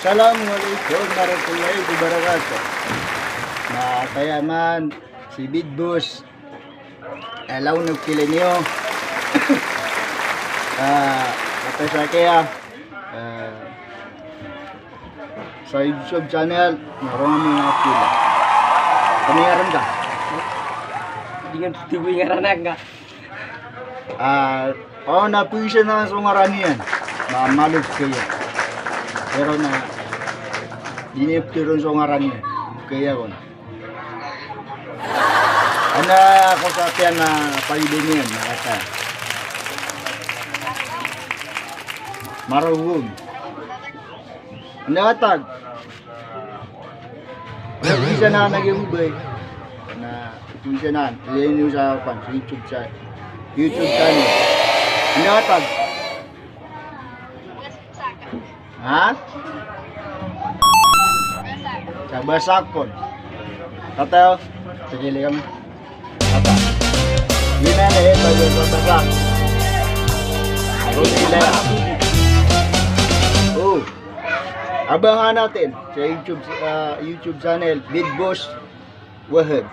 Assalamualaikum warahmatullahi wabarakatuh. Nah, kaya man si Big Boss alaw nagkila niyo. Kata sa kaya sa YouTube channel marami mga pila. Panayaran ka? Hindi nga tuwingaran nga. Napuisa na sa ngaran yan. Mamalog kaya. Pero na diniptiron sa ngaran yan. Kaya ko na. Ano ako sa tiyan na palibin yan. Nakata. Marawag. Ano katag? Napuisa na nag-iubay. Napuisa na. Ilayin nyo sa YouTube channel. Ano katag? Ha? Sa basakon. Tatayo. Pagili kami. Tata. Yun na na ito yung basak. Abangan natin sa YouTube channel Big Boss Wahab.